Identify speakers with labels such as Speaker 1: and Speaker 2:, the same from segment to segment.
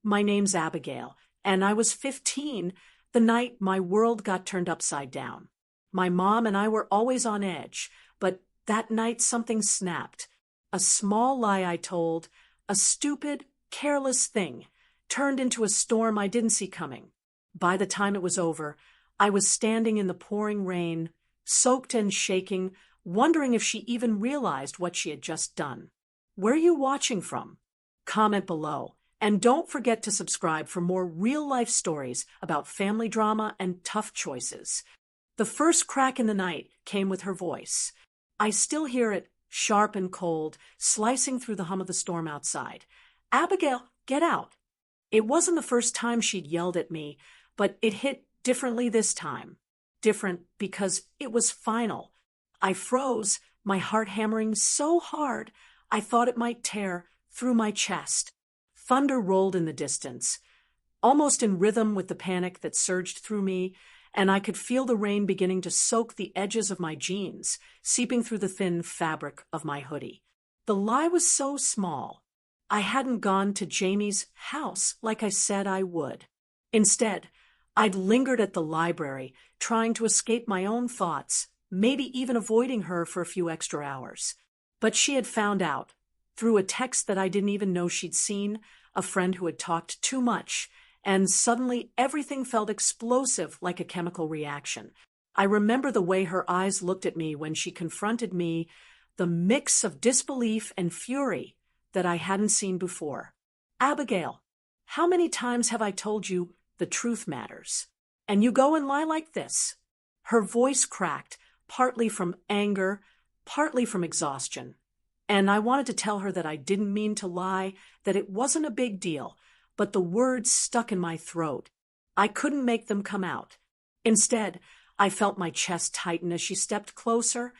Speaker 1: My name's Abigail, and I was 15 the night my world got turned upside down. My mom and I were always on edge, but that night something snapped. A small lie I told, a stupid, careless thing, turned into a storm I didn't see coming. By the time it was over, I was standing in the pouring rain, soaked and shaking, wondering if she even realized what she had just done. Where are you watching from? Comment below, and don't forget to subscribe for more real-life stories about family drama and tough choices. The first crack in the night came with her voice. I still hear it, sharp and cold, slicing through the hum of the storm outside. "Abigail, get out!" It wasn't the first time she'd yelled at me, but it hit differently this time. Different because it was final. I froze, my heart hammering so hard I thought it might tear through my chest. Thunder rolled in the distance, almost in rhythm with the panic that surged through me, and I could feel the rain beginning to soak the edges of my jeans, seeping through the thin fabric of my hoodie. The lie was so small. I hadn't gone to Jamie's house like I said I would. Instead, I'd lingered at the library, trying to escape my own thoughts, maybe even avoiding her for a few extra hours. But she had found out, through a text that I didn't even know she'd seen, a friend who had talked too much, and suddenly everything felt explosive like a chemical reaction. I remember the way her eyes looked at me when she confronted me, the mix of disbelief and fury that I hadn't seen before. "Abigail, how many times have I told you the truth matters? And you go and lie like this?" Her voice cracked, partly from anger, partly from exhaustion. And I wanted to tell her that I didn't mean to lie, that it wasn't a big deal, but the words stuck in my throat. I couldn't make them come out. Instead, I felt my chest tighten as she stepped closer,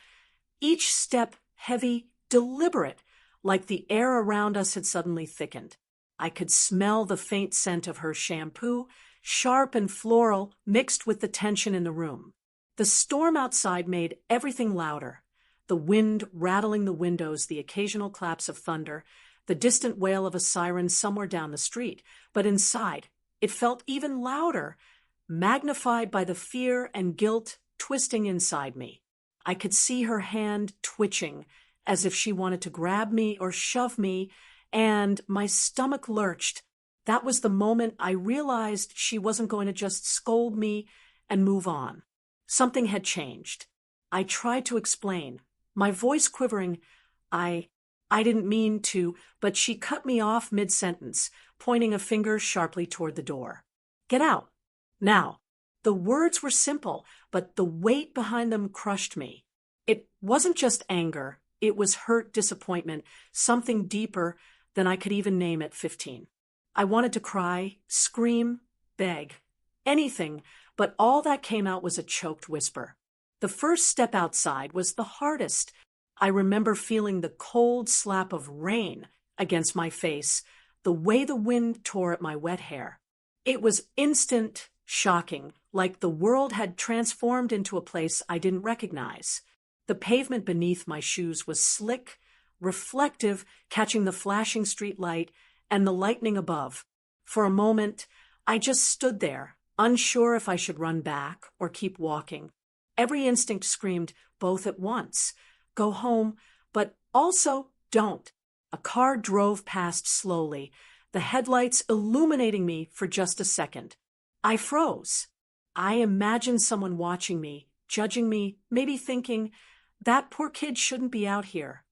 Speaker 1: each step heavy, deliberate, like the air around us had suddenly thickened. I could smell the faint scent of her shampoo, sharp and floral, mixed with the tension in the room. The storm outside made everything louder. The wind rattling the windows, the occasional claps of thunder, the distant wail of a siren somewhere down the street. But inside, it felt even louder, magnified by the fear and guilt twisting inside me. I could see her hand twitching, as if she wanted to grab me or shove me, and my stomach lurched. That was the moment I realized she wasn't going to just scold me and move on. Something had changed. I tried to explain, my voice quivering. I didn't mean to, but she cut me off mid-sentence, pointing a finger sharply toward the door. "Get out. Now." The words were simple, but the weight behind them crushed me. It wasn't just anger. It was hurt disappointment, something deeper than I could even name at 15. I wanted to cry, scream, beg, anything, but all that came out was a choked whisper. The first step outside was the hardest. I remember feeling the cold slap of rain against my face, the way the wind tore at my wet hair. It was instant, shocking, like the world had transformed into a place I didn't recognize. The pavement beneath my shoes was slick, reflective, catching the flashing street light and the lightning above. For a moment, I just stood there, unsure if I should run back or keep walking. Every instinct screamed both at once. Go home, but also don't. A car drove past slowly, the headlights illuminating me for just a second. I froze. I imagined someone watching me, judging me, maybe thinking, that poor kid shouldn't be out here.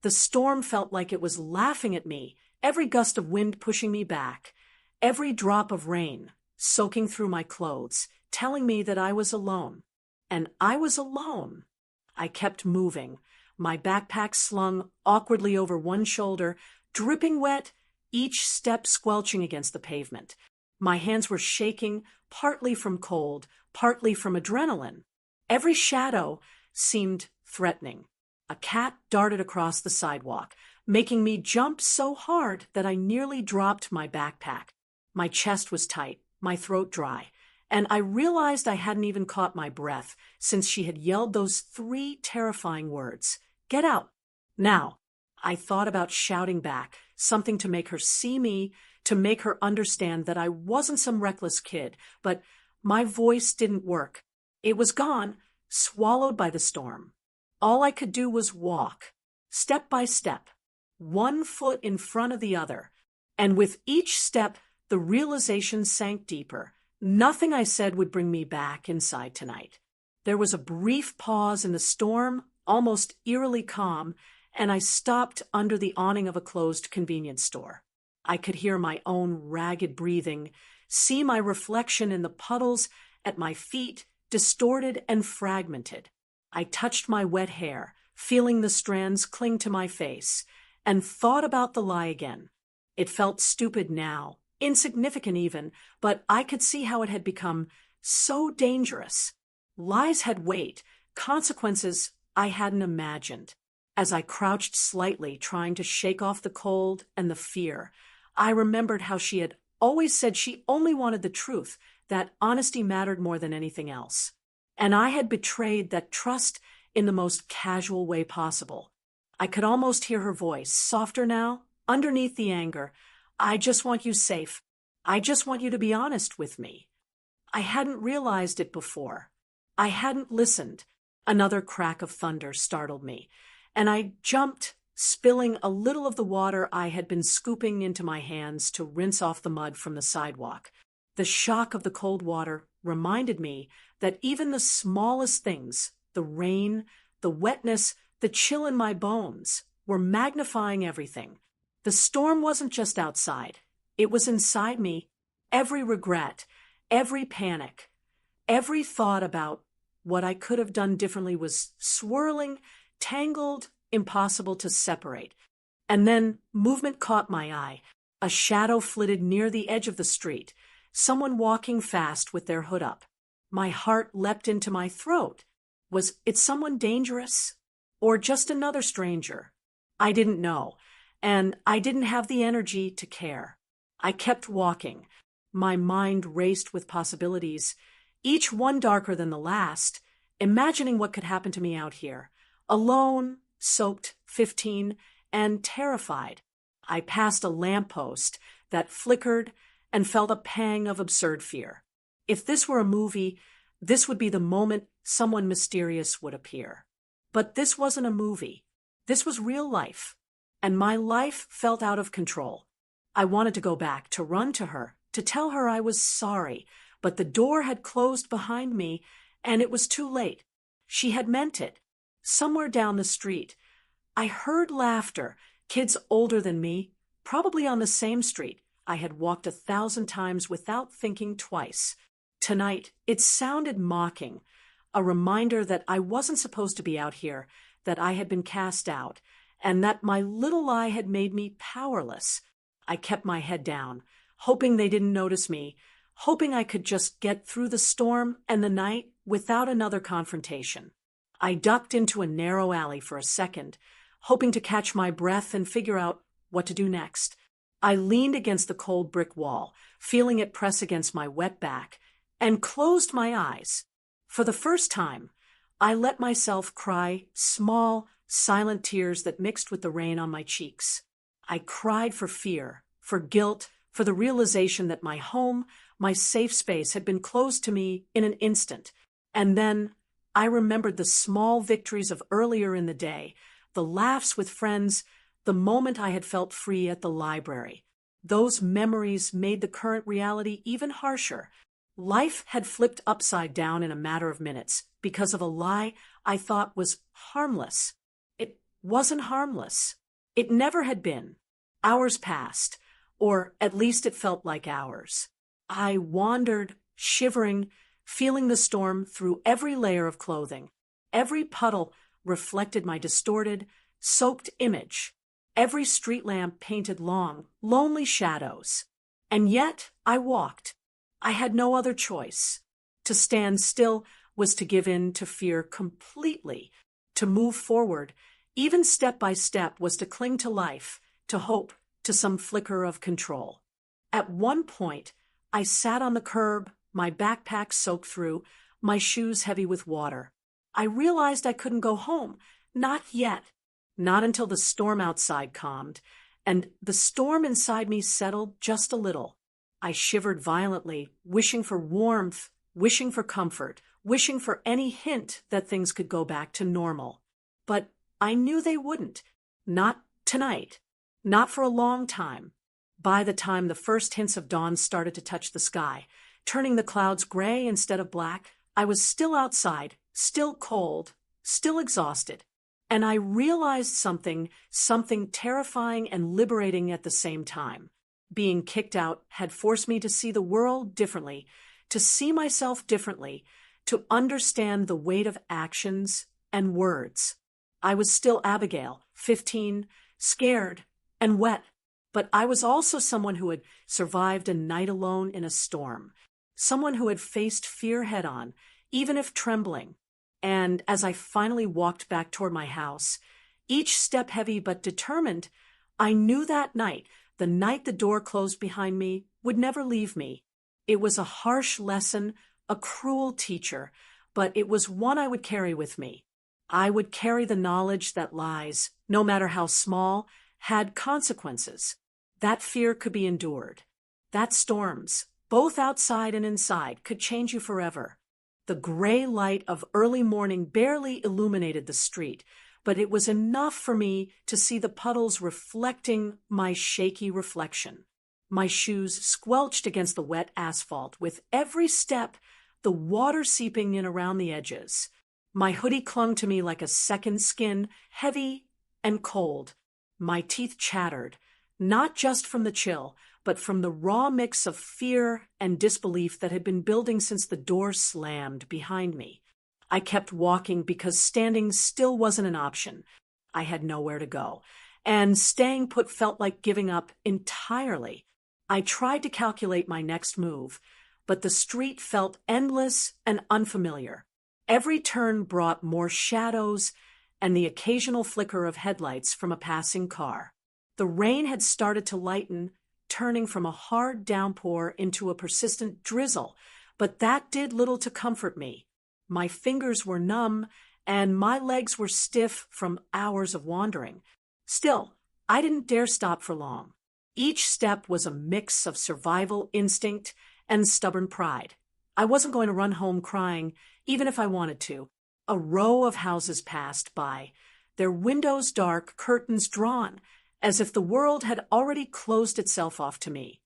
Speaker 1: The storm felt like it was laughing at me, every gust of wind pushing me back, every drop of rain soaking through my clothes, telling me that I was alone. And I was alone. I kept moving, my backpack slung awkwardly over one shoulder, dripping wet, each step squelching against the pavement. My hands were shaking, partly from cold, partly from adrenaline. Every shadow seemed threatening. A cat darted across the sidewalk, making me jump so hard that I nearly dropped my backpack. My chest was tight, my throat dry, and I realized I hadn't even caught my breath since she had yelled those 3 terrifying words. "Get out. Now." I thought about shouting back, something to make her see me, to make her understand that I wasn't some reckless kid, but my voice didn't work. It was gone, swallowed by the storm. All I could do was walk, step by step, one foot in front of the other, and with each step, the realization sank deeper. Nothing I said would bring me back inside tonight. There was a brief pause in the storm, almost eerily calm, and I stopped under the awning of a closed convenience store. I could hear my own ragged breathing, see my reflection in the puddles at my feet, distorted and fragmented. I touched my wet hair, feeling the strands cling to my face, and thought about the lie again. It felt stupid now, insignificant even, but I could see how it had become so dangerous. Lies had weight, consequences I hadn't imagined. As I crouched slightly, trying to shake off the cold and the fear, I remembered how she had always said she only wanted the truth, that honesty mattered more than anything else. And I had betrayed that trust in the most casual way possible. I could almost hear her voice, softer now, underneath the anger. I just want you safe. I just want you to be honest with me. I hadn't realized it before. I hadn't listened. Another crack of thunder startled me, and I jumped, spilling a little of the water I had been scooping into my hands to rinse off the mud from the sidewalk. The shock of the cold water reminded me that even the smallest things, the rain, the wetness, the chill in my bones, were magnifying everything. The storm wasn't just outside. It was inside me. Every regret, every panic, every thought about what I could have done differently was swirling, tangled, impossible to separate. And then movement caught my eye. A shadow flitted near the edge of the street, someone walking fast with their hood up. My heart leapt into my throat. Was it someone dangerous? Or just another stranger? I didn't know, and I didn't have the energy to care. I kept walking. My mind raced with possibilities, each one darker than the last, imagining what could happen to me out here. Alone, soaked, 15, and terrified. I passed a lamppost that flickered and felt a pang of absurd fear. If this were a movie, this would be the moment someone mysterious would appear. But this wasn't a movie. This was real life. And my life felt out of control. I wanted to go back, to run to her, to tell her I was sorry, but the door had closed behind me, and it was too late. She had meant it. Somewhere down the street, I heard laughter, kids older than me, probably on the same street I had walked 1,000 times without thinking twice. Tonight, it sounded mocking, a reminder that I wasn't supposed to be out here, that I had been cast out, and that my little lie had made me powerless. I kept my head down, hoping they didn't notice me, hoping I could just get through the storm and the night without another confrontation. I ducked into a narrow alley for a second, hoping to catch my breath and figure out what to do next. I leaned against the cold brick wall, feeling it press against my wet back, and closed my eyes. For the first time, I let myself cry small, silent tears that mixed with the rain on my cheeks. I cried for fear, for guilt, for the realization that my home, my safe space had been closed to me in an instant. And then I remembered the small victories of earlier in the day, the laughs with friends, the moment I had felt free at the library. Those memories made the current reality even harsher. Life had flipped upside down in a matter of minutes because of a lie I thought was harmless. It wasn't harmless. It never had been. Hours passed, or at least it felt like hours. I wandered, shivering, feeling the storm through every layer of clothing. Every puddle reflected my distorted, soaked image. Every street lamp painted long, lonely shadows. And yet I walked. I had no other choice. To stand still was to give in to fear completely. To move forward, even step by step, was to cling to life, to hope, to some flicker of control. At one point, I sat on the curb, my backpack soaked through, my shoes heavy with water. I realized I couldn't go home. Not yet. Not until the storm outside calmed, and the storm inside me settled just a little. I shivered violently, wishing for warmth, wishing for comfort, wishing for any hint that things could go back to normal. But I knew they wouldn't. Not tonight. Not for a long time. By the time the first hints of dawn started to touch the sky, turning the clouds gray instead of black, I was still outside, still cold, still exhausted. And I realized something terrifying and liberating at the same time. Being kicked out had forced me to see the world differently, to see myself differently, to understand the weight of actions and words. I was still Abigail, 15, scared and wet, but I was also someone who had survived a night alone in a storm, someone who had faced fear head-on, even if trembling. And as I finally walked back toward my house, each step heavy but determined, I knew that night, the night the door closed behind me, would never leave me. It was a harsh lesson, a cruel teacher, but it was one I would carry with me. I would carry the knowledge that lies, no matter how small, had consequences. That fear could be endured. That storms, both outside and inside, could change you forever. The gray light of early morning barely illuminated the street, but it was enough for me to see the puddles reflecting my shaky reflection. My shoes squelched against the wet asphalt, with every step, the water seeping in around the edges. My hoodie clung to me like a second skin, heavy and cold. My teeth chattered, not just from the chill, but from the raw mix of fear and disbelief that had been building since the door slammed behind me. I kept walking because standing still wasn't an option. I had nowhere to go, and staying put felt like giving up entirely. I tried to calculate my next move, but the street felt endless and unfamiliar. Every turn brought more shadows and the occasional flicker of headlights from a passing car. The rain had started to lighten, turning from a hard downpour into a persistent drizzle, but that did little to comfort me. My fingers were numb, and my legs were stiff from hours of wandering. Still, I didn't dare stop for long. Each step was a mix of survival instinct and stubborn pride. I wasn't going to run home crying, even if I wanted to. A row of houses passed by, their windows dark, curtains drawn, as if the world had already closed itself off to me.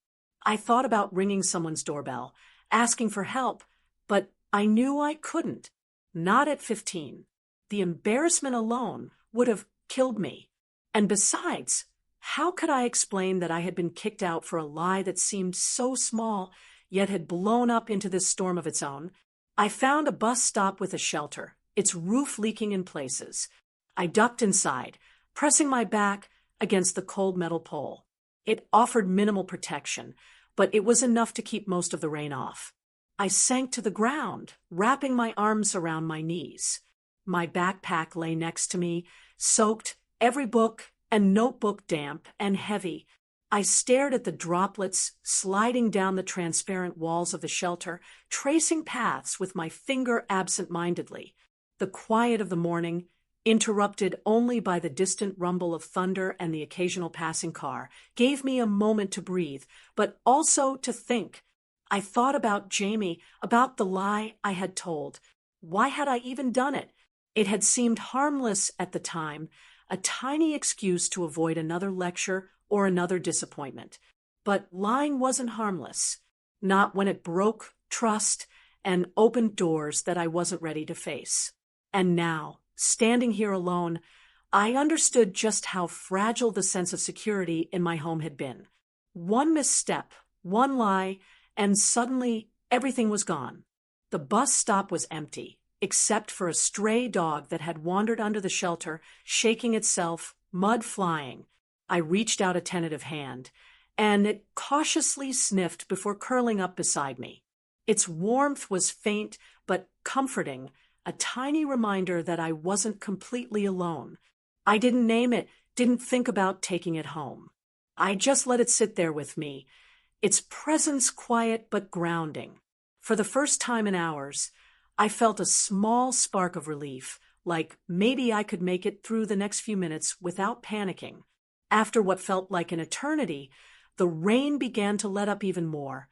Speaker 1: I thought about ringing someone's doorbell, asking for help, but I knew I couldn't. Not at 15. The embarrassment alone would have killed me. And besides, how could I explain that I had been kicked out for a lie that seemed so small, yet had blown up into this storm of its own? I found a bus stop with a shelter, its roof leaking in places. I ducked inside, pressing my back against the cold metal pole. It offered minimal protection, but it was enough to keep most of the rain off. I sank to the ground, wrapping my arms around my knees. My backpack lay next to me, soaked, every book and notebook damp and heavy. I stared at the droplets sliding down the transparent walls of the shelter, tracing paths with my finger absent-mindedly. The quiet of the morning, interrupted only by the distant rumble of thunder and the occasional passing car, gave me a moment to breathe, but also to think. I thought about Jamie, about the lie I had told. Why had I even done it? It had seemed harmless at the time, a tiny excuse to avoid another lecture or another disappointment. But lying wasn't harmless, not when it broke trust and opened doors that I wasn't ready to face. And now, standing here alone, I understood just how fragile the sense of security in my home had been. One misstep, one lie, and suddenly everything was gone. The bus stop was empty, except for a stray dog that had wandered under the shelter, shaking itself, mud flying. I reached out a tentative hand, and it cautiously sniffed before curling up beside me. Its warmth was faint but comforting, a tiny reminder that I wasn't completely alone. I didn't name it, didn't think about taking it home. I just let it sit there with me, its presence quiet but grounding. For the first time in hours, I felt a small spark of relief, like maybe I could make it through the next few minutes without panicking. After what felt like an eternity, the rain began to let up even more,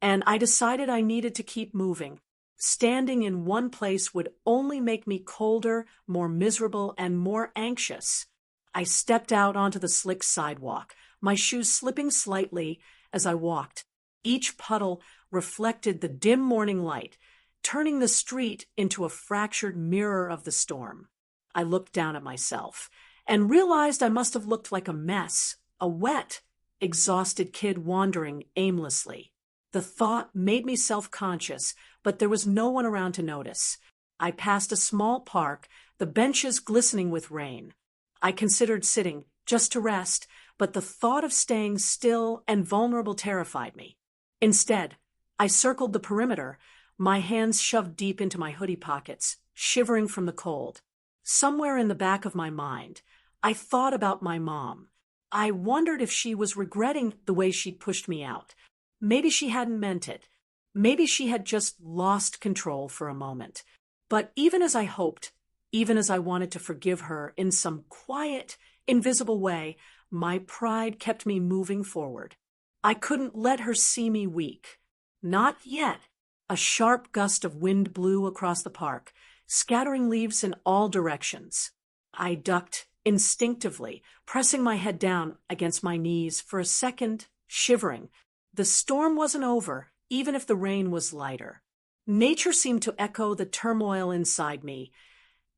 Speaker 1: and I decided I needed to keep moving. Standing in one place would only make me colder, more miserable, and more anxious. I stepped out onto the slick sidewalk, my shoes slipping slightly as I walked. Each puddle reflected the dim morning light, turning the street into a fractured mirror of the storm. I looked down at myself and realized I must have looked like a mess, a wet, exhausted kid wandering aimlessly. The thought made me self-conscious, but there was no one around to notice. I passed a small park, the benches glistening with rain. I considered sitting, just to rest, but the thought of staying still and vulnerable terrified me. Instead, I circled the perimeter, my hands shoved deep into my hoodie pockets, shivering from the cold. Somewhere in the back of my mind, I thought about my mom. I wondered if she was regretting the way she'd pushed me out. Maybe she hadn't meant it. Maybe she had just lost control for a moment. But even as I hoped, even as I wanted to forgive her in some quiet, invisible way, my pride kept me moving forward. I couldn't let her see me weak. Not yet. A sharp gust of wind blew across the park, scattering leaves in all directions. I ducked instinctively, pressing my head down against my knees for a second, shivering. The storm wasn't over, even if the rain was lighter. Nature seemed to echo the turmoil inside me,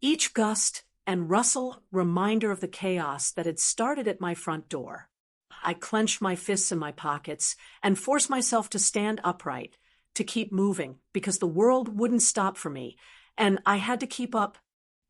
Speaker 1: each gust and rustle reminder of the chaos that had started at my front door. I clenched my fists in my pockets and forced myself to stand upright, to keep moving, because the world wouldn't stop for me, and I had to keep up.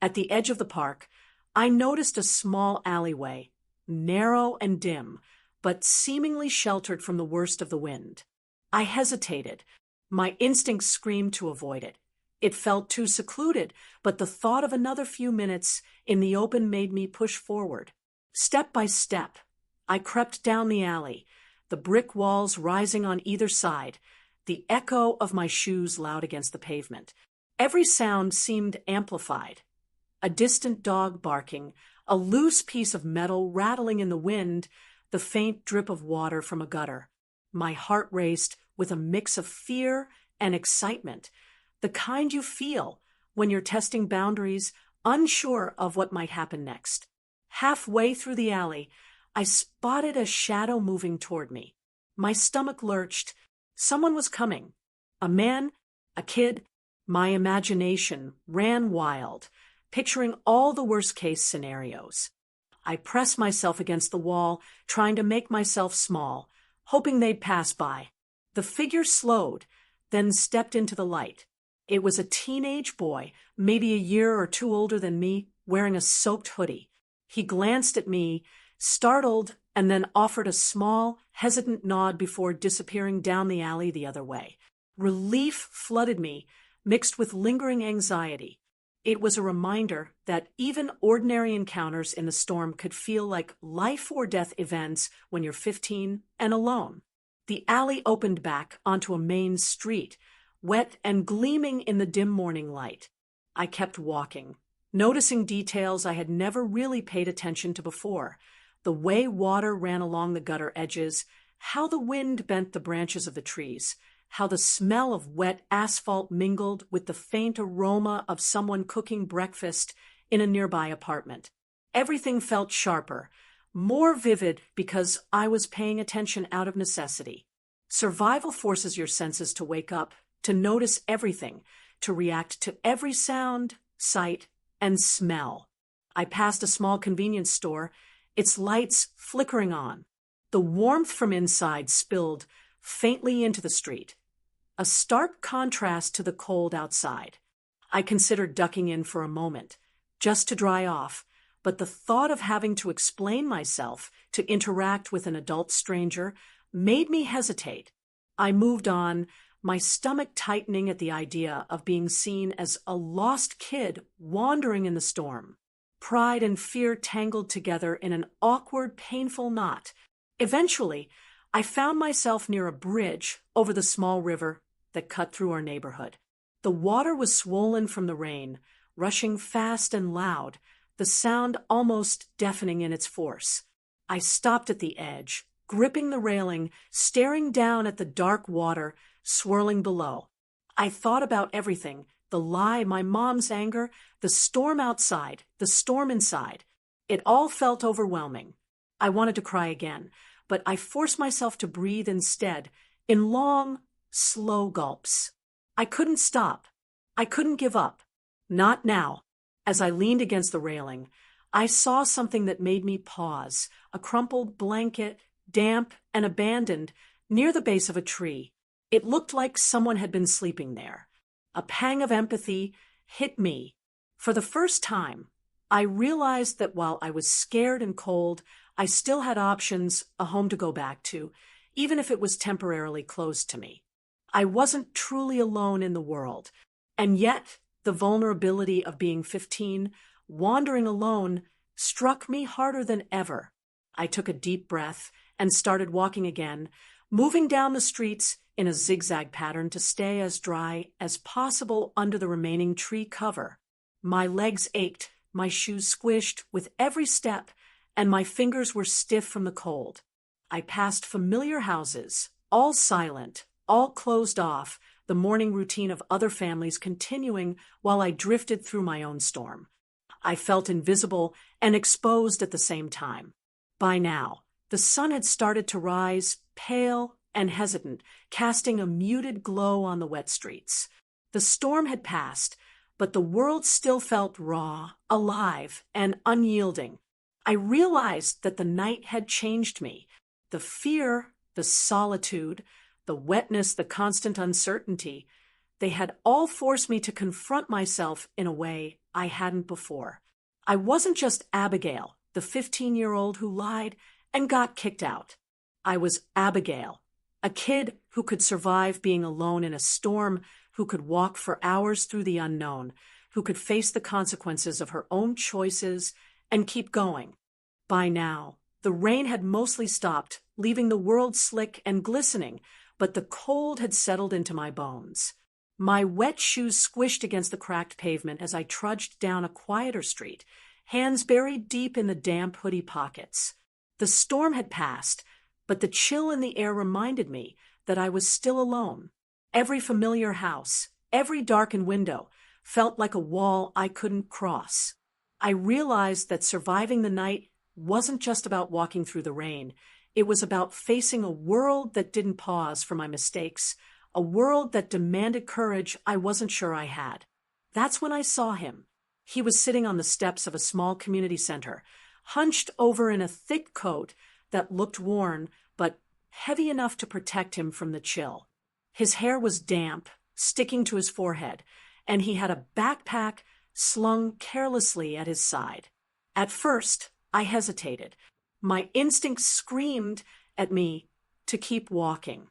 Speaker 1: At the edge of the park, I noticed a small alleyway, narrow and dim, but seemingly sheltered from the worst of the wind. I hesitated. My instincts screamed to avoid it. It felt too secluded, but the thought of another few minutes in the open made me push forward. Step by step, I crept down the alley, the brick walls rising on either side, the echo of my shoes loud against the pavement. Every sound seemed amplified. A distant dog barking, a loose piece of metal rattling in the wind, the faint drip of water from a gutter. My heart raced with a mix of fear and excitement, the kind you feel when you're testing boundaries, unsure of what might happen next. Halfway through the alley, I spotted a shadow moving toward me. My stomach lurched. Someone was coming. A man, a kid. My imagination ran wild, picturing all the worst-case scenarios. I pressed myself against the wall, trying to make myself small, hoping they'd pass by. The figure slowed, then stepped into the light. It was a teenage boy, maybe a year or two older than me, wearing a soaked hoodie. He glanced at me, startled, and then offered a small, hesitant nod before disappearing down the alley the other way. Relief flooded me, mixed with lingering anxiety. It was a reminder that even ordinary encounters in the storm could feel like life-or-death events when you're 15 and alone. The alley opened back onto a main street, wet and gleaming in the dim morning light. I kept walking, noticing details I had never really paid attention to before. The way water ran along the gutter edges, how the wind bent the branches of the trees, how the smell of wet asphalt mingled with the faint aroma of someone cooking breakfast in a nearby apartment. Everything felt sharper, more vivid because I was paying attention out of necessity. Survival forces your senses to wake up, to notice everything, to react to every sound, sight, and smell. I passed a small convenience store, its lights flickering on. The warmth from inside spilled faintly into the street, a stark contrast to the cold outside. I considered ducking in for a moment, just to dry off, but the thought of having to explain myself to interact with an adult stranger made me hesitate. I moved on, my stomach tightening at the idea of being seen as a lost kid wandering in the storm. Pride and fear tangled together in an awkward, painful knot. Eventually, I found myself near a bridge over the small river that cut through our neighborhood. The water was swollen from the rain, rushing fast and loud, the sound almost deafening in its force. I stopped at the edge, gripping the railing, staring down at the dark water swirling below. I thought about everything: the lie, my mom's anger, the storm outside, the storm inside. It all felt overwhelming. I wanted to cry again, but I forced myself to breathe instead, in long, slow gulps. I couldn't stop. I couldn't give up. Not now. As I leaned against the railing, I saw something that made me pause: a crumpled blanket, damp and abandoned, near the base of a tree. It looked like someone had been sleeping there. A pang of empathy hit me. For the first time, I realized that while I was scared and cold, I still had options, a home to go back to, even if it was temporarily closed to me. I wasn't truly alone in the world, and yet the vulnerability of being 15, wandering alone, struck me harder than ever. I took a deep breath and started walking again, moving down the streets in a zigzag pattern to stay as dry as possible under the remaining tree cover. My legs ached, my shoes squished with every step, and my fingers were stiff from the cold. I passed familiar houses, all silent, all closed off, the morning routine of other families continuing while I drifted through my own storm. I felt invisible and exposed at the same time. By now, the sun had started to rise, pale and hesitant, casting a muted glow on the wet streets. The storm had passed, but the world still felt raw, alive, and unyielding. I realized that the night had changed me. The fear, the solitude, the wetness, the constant uncertainty, they had all forced me to confront myself in a way I hadn't before. I wasn't just Abigail, the 15-year-old who lied and got kicked out. I was Abigail, a kid who could survive being alone in a storm, who could walk for hours through the unknown, who could face the consequences of her own choices and keep going. By now, the rain had mostly stopped, leaving the world slick and glistening, but the cold had settled into my bones. My wet shoes squished against the cracked pavement as I trudged down a quieter street, hands buried deep in the damp hoodie pockets. The storm had passed, but the chill in the air reminded me that I was still alone. Every familiar house, every darkened window, felt like a wall I couldn't cross. I realized that surviving the night wasn't just about walking through the rain. It was about facing a world that didn't pause for my mistakes, a world that demanded courage I wasn't sure I had. That's when I saw him. He was sitting on the steps of a small community center, hunched over in a thick coat that looked worn but heavy enough to protect him from the chill. His hair was damp, sticking to his forehead, and he had a backpack slung carelessly at his side. At first, I hesitated. My instincts screamed at me to keep walking.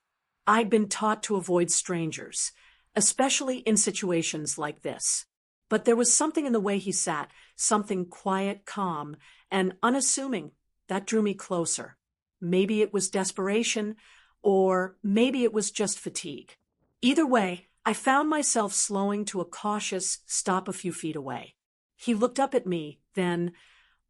Speaker 1: I'd been taught to avoid strangers, especially in situations like this. But there was something in the way he sat, something quiet, calm, and unassuming, that drew me closer. Maybe it was desperation, or maybe it was just fatigue. Either way, I found myself slowing to a cautious stop a few feet away. He looked up at me, then,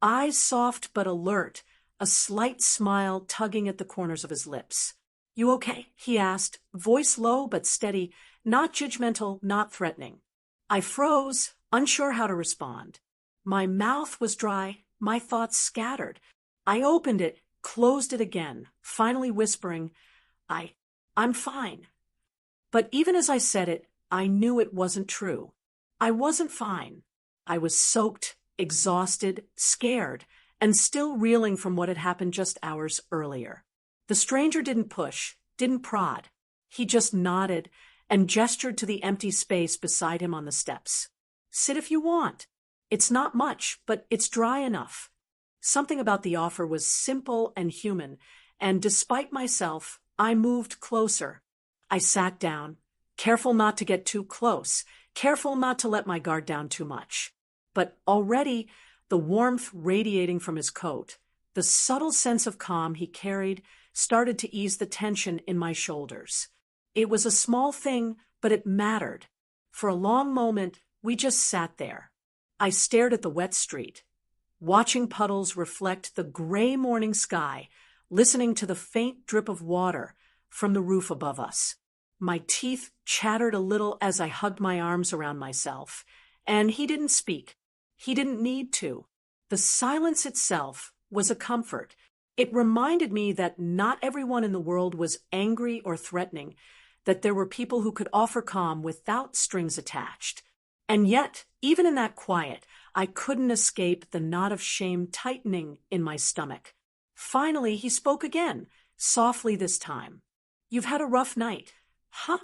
Speaker 1: eyes soft but alert, a slight smile tugging at the corners of his lips. "You okay?" he asked, voice low but steady, not judgmental, not threatening. I froze, unsure how to respond. My mouth was dry, my thoughts scattered. I opened it, closed it again, finally whispering, I'm fine." But even as I said it, I knew it wasn't true. I wasn't fine. I was soaked, exhausted, scared, and still reeling from what had happened just hours earlier. The stranger didn't push, didn't prod. He just nodded and gestured to the empty space beside him on the steps. "Sit if you want. It's not much, but it's dry enough." Something about the offer was simple and human, and despite myself, I moved closer. I sat down, careful not to get too close, careful not to let my guard down too much. But already, the warmth radiating from his coat, the subtle sense of calm he carried, started to ease the tension in my shoulders. It was a small thing, but it mattered. For a long moment, we just sat there. I stared at the wet street. watching puddles reflect the gray morning sky, listening to the faint drip of water from the roof above us. My teeth chattered a little as I hugged my arms around myself, and he didn't speak. He didn't need to. The silence itself was a comfort. It reminded me that not everyone in the world was angry or threatening, that there were people who could offer calm without strings attached. And yet, even in that quiet, I couldn't escape the knot of shame tightening in my stomach. Finally, he spoke again, softly this time. "You've had a rough night, huh?"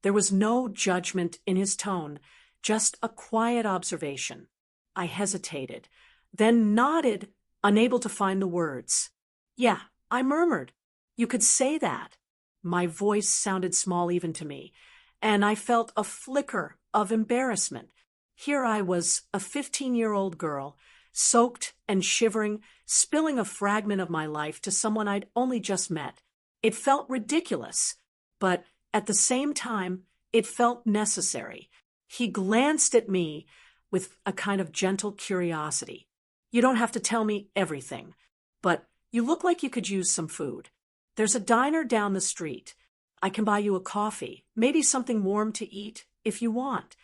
Speaker 1: There was no judgment in his tone, just a quiet observation. I hesitated, then nodded, unable to find the words. "Yeah," I murmured. "You could say that." My voice sounded small even to me, and I felt a flicker of embarrassment. Here I was, a 15-year-old girl, soaked and shivering, spilling a fragment of my life to someone I'd only just met. It felt ridiculous, but at the same time, it felt necessary. He glanced at me with a kind of gentle curiosity. "You don't have to tell me everything, but you look like you could use some food. There's a diner down the street. I can buy you a coffee, maybe something warm to eat, if you want."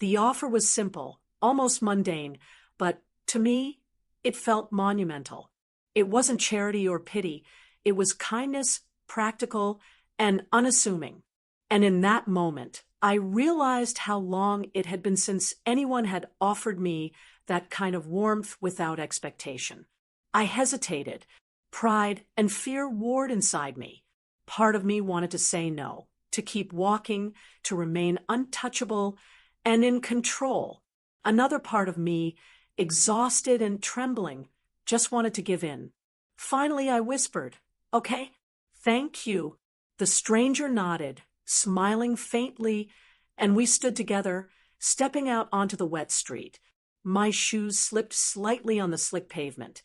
Speaker 1: The offer was simple, almost mundane, but to me, it felt monumental. It wasn't charity or pity. It was kindness, practical, and unassuming. And in that moment, I realized how long it had been since anyone had offered me that kind of warmth without expectation. I hesitated. Pride and fear warred inside me. Part of me wanted to say no, to keep walking, to remain untouchable and in control. Another part of me, exhausted and trembling, just wanted to give in. Finally, I whispered, "Okay, thank you." The stranger nodded, smiling faintly, and we stood together, stepping out onto the wet street. My shoes slipped slightly on the slick pavement,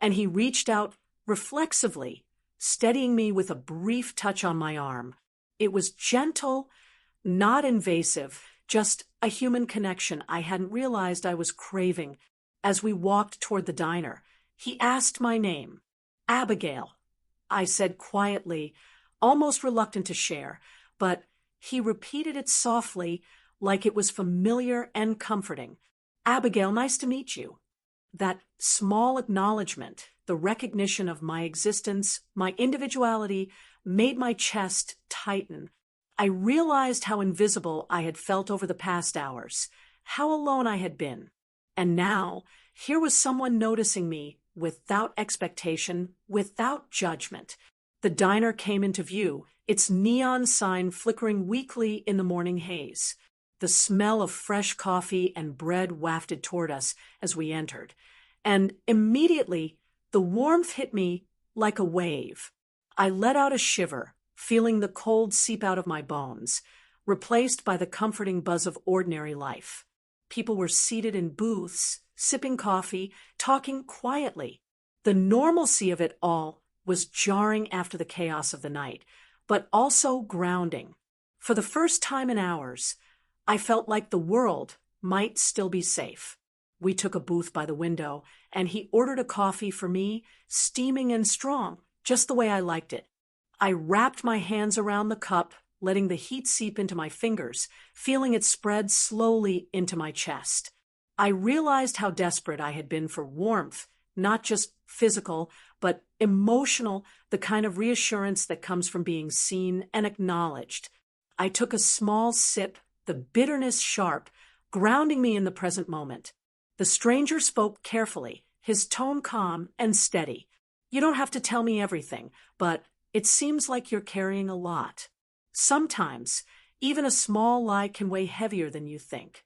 Speaker 1: and he reached out reflexively, steadying me with a brief touch on my arm. It was gentle, not invasive, just a human connection I hadn't realized I was craving. As we walked toward the diner, he asked my name. "Abigail," I said quietly, almost reluctant to share, but he repeated it softly, like it was familiar and comforting. "Abigail, nice to meet you." That small acknowledgement, the recognition of my existence, my individuality, made my chest tighten. I realized how invisible I had felt over the past hours, how alone I had been. And now, here was someone noticing me without expectation, without judgment. The diner came into view, its neon sign flickering weakly in the morning haze. The smell of fresh coffee and bread wafted toward us as we entered, and immediately the warmth hit me like a wave. I let out a shiver, feeling the cold seep out of my bones, replaced by the comforting buzz of ordinary life. People were seated in booths, sipping coffee, talking quietly. The normalcy of it all was jarring after the chaos of the night, but also grounding. For the first time in hours, I felt like the world might still be safe. We took a booth by the window, and he ordered a coffee for me, steaming and strong, just the way I liked it. I wrapped my hands around the cup, letting the heat seep into my fingers, feeling it spread slowly into my chest. I realized how desperate I had been for warmth, not just physical, but emotional, the kind of reassurance that comes from being seen and acknowledged. I took a small sip, the bitterness sharp, grounding me in the present moment. The stranger spoke carefully, his tone calm and steady. "You don't have to tell me everything, but it seems like you're carrying a lot. Sometimes, even a small lie can weigh heavier than you think."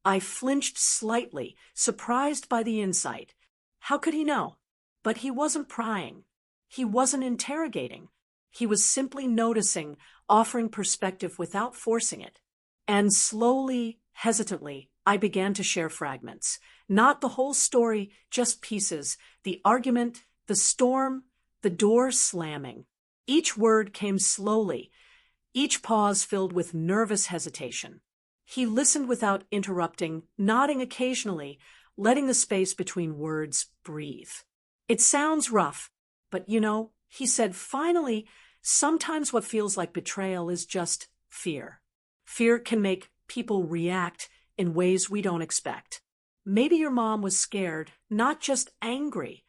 Speaker 1: I flinched slightly, surprised by the insight. How could he know? But he wasn't prying. He wasn't interrogating. He was simply noticing, offering perspective without forcing it. And slowly, hesitantly, I began to share fragments. Not the whole story, just pieces. The argument, the storm, the door slamming. Each word came slowly, each pause filled with nervous hesitation. He listened without interrupting, nodding occasionally, letting the space between words breathe. It sounds rough, but he said, finally, sometimes what feels like betrayal is just fear. Fear can make people react in ways we don't expect. Maybe your mom was scared, not just angry.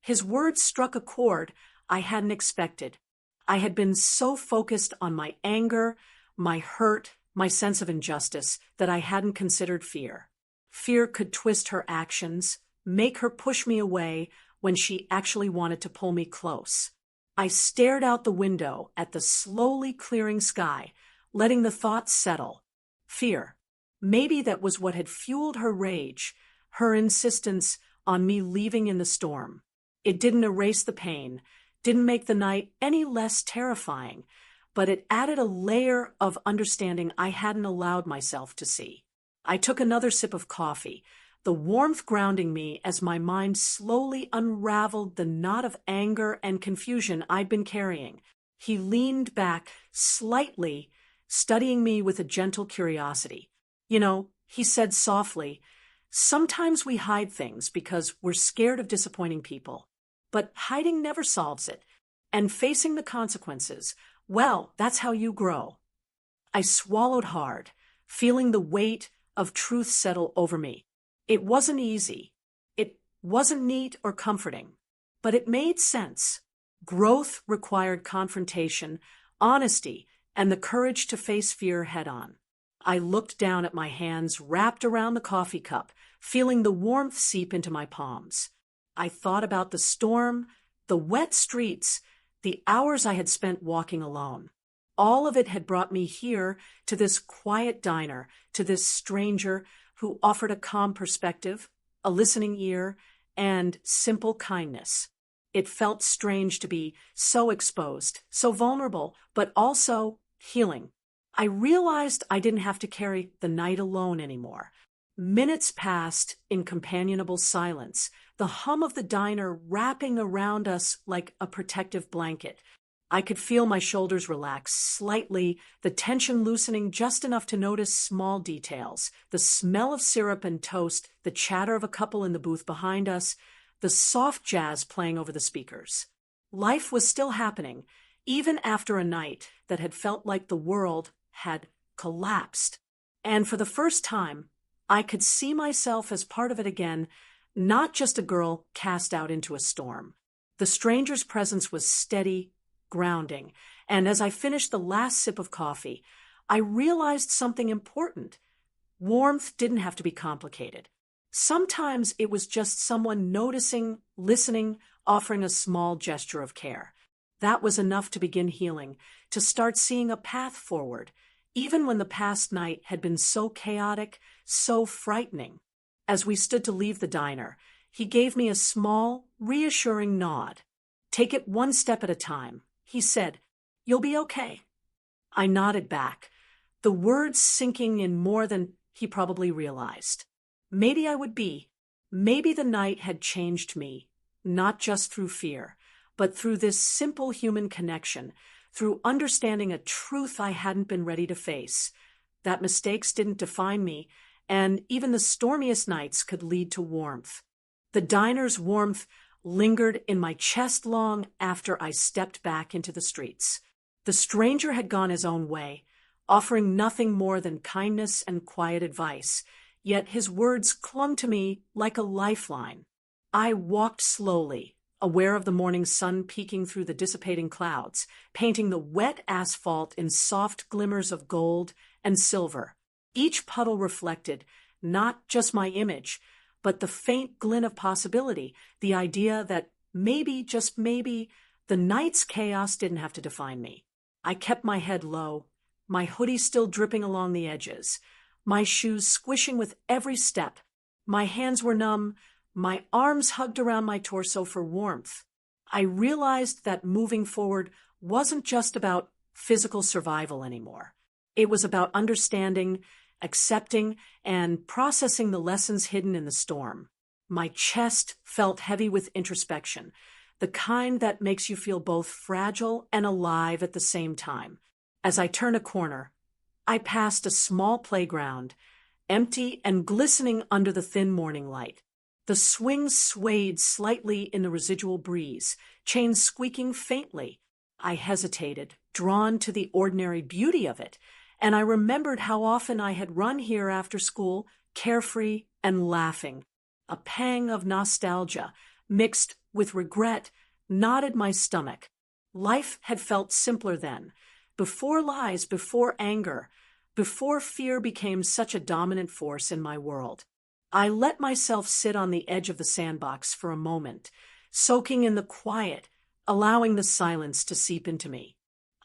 Speaker 1: His words struck a chord I hadn't expected. I had been so focused on my anger, my hurt, my sense of injustice that I hadn't considered fear. Fear could twist her actions, make her push me away when she actually wanted to pull me close. I stared out the window at the slowly clearing sky, letting the thoughts settle. Fear. Maybe that was what had fueled her rage, her insistence on me leaving in the storm. It didn't erase the pain, didn't make the night any less terrifying, but it added a layer of understanding I hadn't allowed myself to see. I took another sip of coffee, the warmth grounding me as my mind slowly unraveled the knot of anger and confusion I'd been carrying. He leaned back slightly, studying me with a gentle curiosity. He said softly, sometimes we hide things because we're scared of disappointing people. But hiding never solves it. And facing the consequences, well, that's how you grow. I swallowed hard, feeling the weight of truth settle over me. It wasn't easy. It wasn't neat or comforting. But it made sense. Growth required confrontation, honesty, and the courage to face fear head-on. I looked down at my hands wrapped around the coffee cup, feeling the warmth seep into my palms. I thought about the storm, the wet streets, the hours I had spent walking alone. All of it had brought me here to this quiet diner, to this stranger who offered a calm perspective, a listening ear, and simple kindness. It felt strange to be so exposed, so vulnerable, but also healing. I realized I didn't have to carry the night alone anymore. Minutes passed in companionable silence, the hum of the diner wrapping around us like a protective blanket. I could feel my shoulders relax slightly, the tension loosening just enough to notice small details. The smell of syrup and toast, the chatter of a couple in the booth behind us, the soft jazz playing over the speakers. Life was still happening, even after a night that had felt like the world had collapsed. And for the first time, I could see myself as part of it again, not just a girl cast out into a storm. The stranger's presence was steady, grounding, and as I finished the last sip of coffee, I realized something important. Warmth didn't have to be complicated. Sometimes it was just someone noticing, listening, offering a small gesture of care. That was enough to begin healing, to start seeing a path forward, even when the past night had been so chaotic, so frightening. As we stood to leave the diner, he gave me a small, reassuring nod. "Take it one step at a time," he said. "You'll be okay." I nodded back, the words sinking in more than he probably realized. Maybe I would be. Maybe the night had changed me, not just through fear, but through this simple human connection, through understanding a truth I hadn't been ready to face, that mistakes didn't define me, and even the stormiest nights could lead to warmth. The diner's warmth lingered in my chest long after I stepped back into the streets. The stranger had gone his own way, offering nothing more than kindness and quiet advice, yet his words clung to me like a lifeline. I walked slowly, aware of the morning sun peeking through the dissipating clouds, painting the wet asphalt in soft glimmers of gold and silver. Each puddle reflected not just my image, but the faint glint of possibility, the idea that maybe, just maybe, the night's chaos didn't have to define me. I kept my head low, my hoodie still dripping along the edges, my shoes squishing with every step. My hands were numb, my arms hugged around my torso for warmth. I realized that moving forward wasn't just about physical survival anymore. It was about understanding, accepting, and processing the lessons hidden in the storm. My chest felt heavy with introspection, the kind that makes you feel both fragile and alive at the same time. As I turned a corner, I passed a small playground, empty and glistening under the thin morning light. The swings swayed slightly in the residual breeze, chains squeaking faintly. I hesitated, drawn to the ordinary beauty of it, and I remembered how often I had run here after school, carefree and laughing. A pang of nostalgia, mixed with regret, knotted my stomach. Life had felt simpler then, before lies, before anger, before fear became such a dominant force in my world. I let myself sit on the edge of the sandbox for a moment, soaking in the quiet, allowing the silence to seep into me.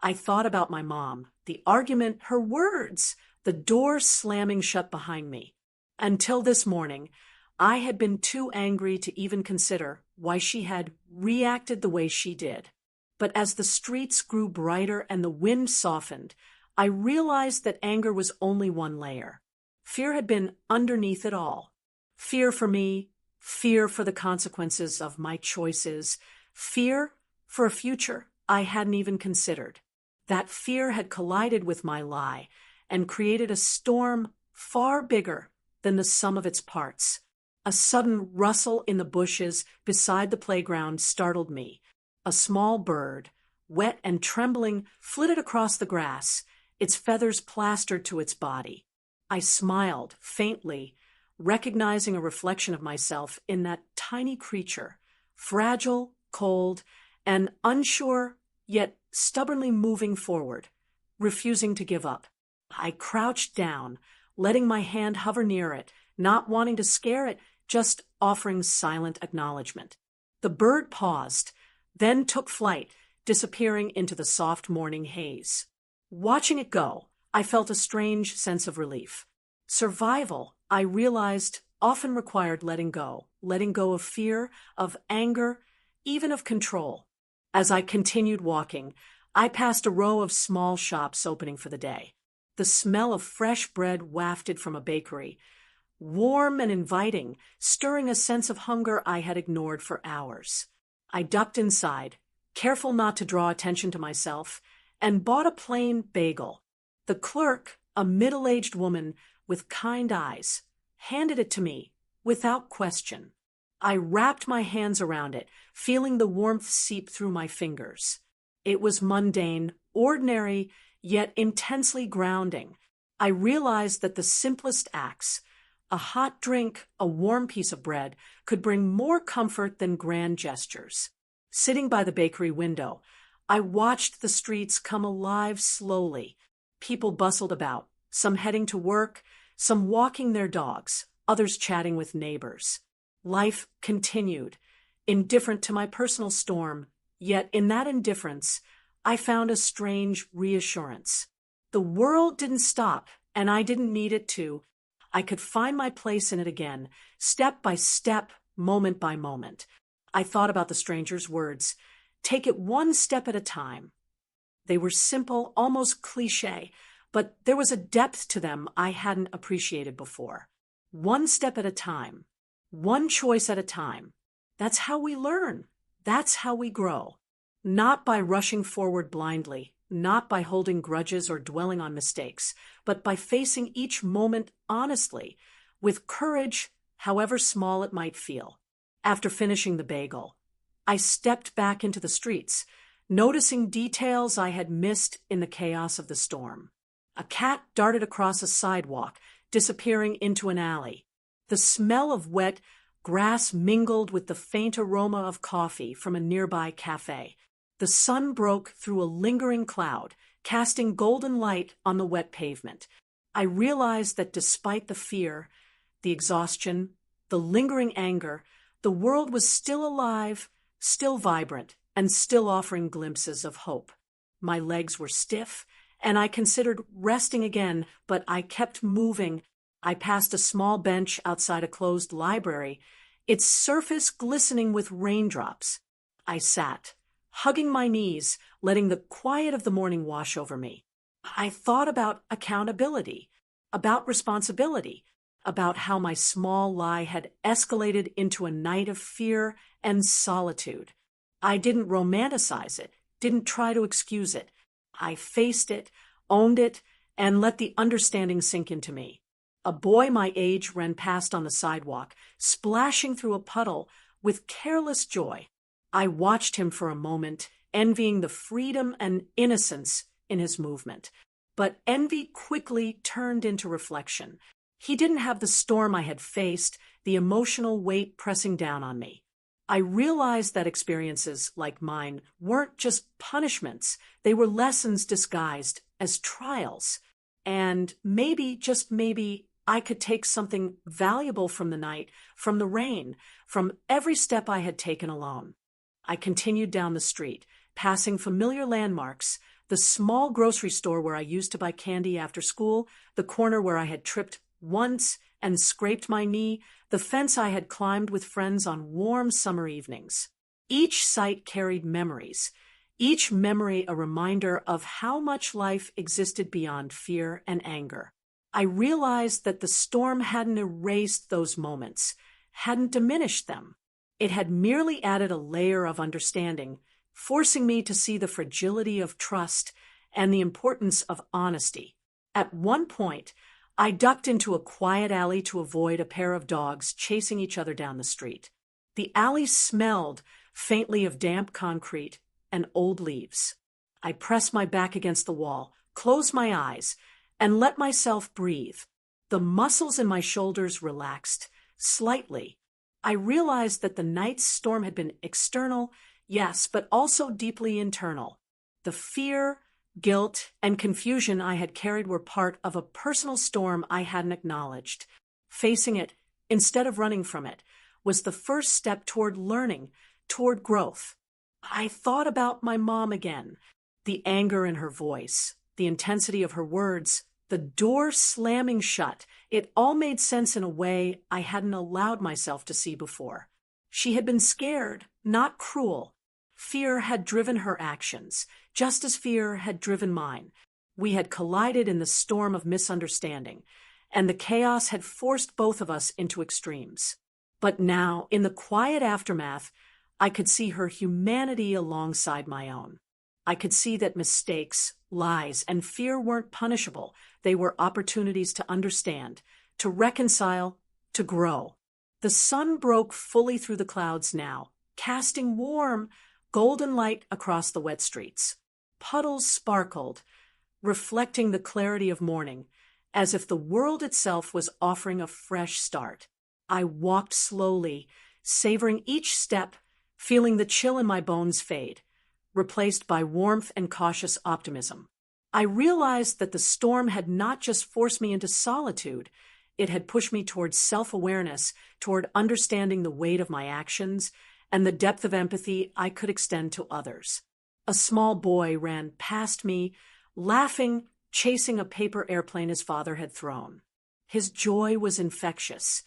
Speaker 1: I thought about my mom, the argument, her words, the door slamming shut behind me. Until this morning, I had been too angry to even consider why she had reacted the way she did. But as the streets grew brighter and the wind softened, I realized that anger was only one layer. Fear had been underneath it all. Fear for me, fear for the consequences of my choices, fear for a future I hadn't even considered. That fear had collided with my lie and created a storm far bigger than the sum of its parts. A sudden rustle in the bushes beside the playground startled me. A small bird, wet and trembling, flitted across the grass, its feathers plastered to its body. I smiled faintly, recognizing a reflection of myself in that tiny creature, fragile, cold, and unsure, yet stubbornly moving forward, refusing to give up. I crouched down, letting my hand hover near it, not wanting to scare it, just offering silent acknowledgement. The bird paused, then took flight, disappearing into the soft morning haze. Watching it go, I felt a strange sense of relief. Survival, I realized, often required letting go of fear, of anger, even of control. As I continued walking, I passed a row of small shops opening for the day. The smell of fresh bread wafted from a bakery, warm and inviting, stirring a sense of hunger I had ignored for hours. I ducked inside, careful not to draw attention to myself, and bought a plain bagel. The clerk, a middle-aged woman with kind eyes, handed it to me without question. I wrapped my hands around it, feeling the warmth seep through my fingers. It was mundane, ordinary, yet intensely grounding. I realized that the simplest acts, a hot drink, a warm piece of bread, could bring more comfort than grand gestures. Sitting by the bakery window, I watched the streets come alive slowly. People bustled about, some heading to work, some walking their dogs, others chatting with neighbors. Life continued, indifferent to my personal storm, yet in that indifference, I found a strange reassurance. The world didn't stop, and I didn't need it to. I could find my place in it again, step by step, moment by moment. I thought about the stranger's words, "Take it one step at a time." They were simple, almost cliché, but there was a depth to them I hadn't appreciated before. One step at a time, one choice at a time. That's how we learn. That's how we grow. Not by rushing forward blindly, not by holding grudges or dwelling on mistakes, but by facing each moment honestly, with courage, however small it might feel. After finishing the bagel, I stepped back into the streets, noticing details I had missed in the chaos of the storm. A cat darted across a sidewalk, disappearing into an alley. The smell of wet grass mingled with the faint aroma of coffee from a nearby cafe. The sun broke through a lingering cloud, casting golden light on the wet pavement. I realized that despite the fear, the exhaustion, the lingering anger, the world was still alive, still vibrant, and still offering glimpses of hope. My legs were stiff, and I considered resting again, but I kept moving. I passed a small bench outside a closed library, its surface glistening with raindrops. I sat, hugging my knees, letting the quiet of the morning wash over me. I thought about accountability, about responsibility, about how my small lie had escalated into a night of fear and solitude. I didn't romanticize it, didn't try to excuse it. I faced it, owned it, and let the understanding sink into me. A boy my age ran past on the sidewalk, splashing through a puddle with careless joy. I watched him for a moment, envying the freedom and innocence in his movement. But envy quickly turned into reflection. He didn't have the storm I had faced, the emotional weight pressing down on me. I realized that experiences like mine weren't just punishments, they were lessons disguised as trials. And maybe, just maybe, I could take something valuable from the night, from the rain, from every step I had taken alone. I continued down the street, passing familiar landmarks, the small grocery store where I used to buy candy after school, the corner where I had tripped once and scraped my knee, the fence I had climbed with friends on warm summer evenings. Each sight carried memories, each memory a reminder of how much life existed beyond fear and anger. I realized that the storm hadn't erased those moments, hadn't diminished them. It had merely added a layer of understanding, forcing me to see the fragility of trust and the importance of honesty. At one point, I ducked into a quiet alley to avoid a pair of dogs chasing each other down the street. The alley smelled faintly of damp concrete and old leaves. I pressed my back against the wall, closed my eyes, and let myself breathe. The muscles in my shoulders relaxed slightly. I realized that the night's storm had been external, yes, but also deeply internal. The fear, guilt, and confusion I had carried were part of a personal storm I hadn't acknowledged. Facing it, instead of running from it, was the first step toward learning, toward growth. I thought about my mom again, the anger in her voice, the intensity of her words, the door slamming shut. It all made sense in a way I hadn't allowed myself to see before. She had been scared, not cruel. Fear had driven her actions, just as fear had driven mine. We had collided in the storm of misunderstanding, and the chaos had forced both of us into extremes. But now, in the quiet aftermath, I could see her humanity alongside my own. I could see that mistakes, lies, and fear weren't punishable. They were opportunities to understand, to reconcile, to grow. The sun broke fully through the clouds now, casting warm, golden light across the wet streets. Puddles sparkled, reflecting the clarity of morning, as if the world itself was offering a fresh start. I walked slowly, savoring each step, feeling the chill in my bones fade, replaced by warmth and cautious optimism. I realized that the storm had not just forced me into solitude, it had pushed me toward self-awareness, toward understanding the weight of my actions and the depth of empathy I could extend to others. A small boy ran past me, laughing, chasing a paper airplane his father had thrown. His joy was infectious,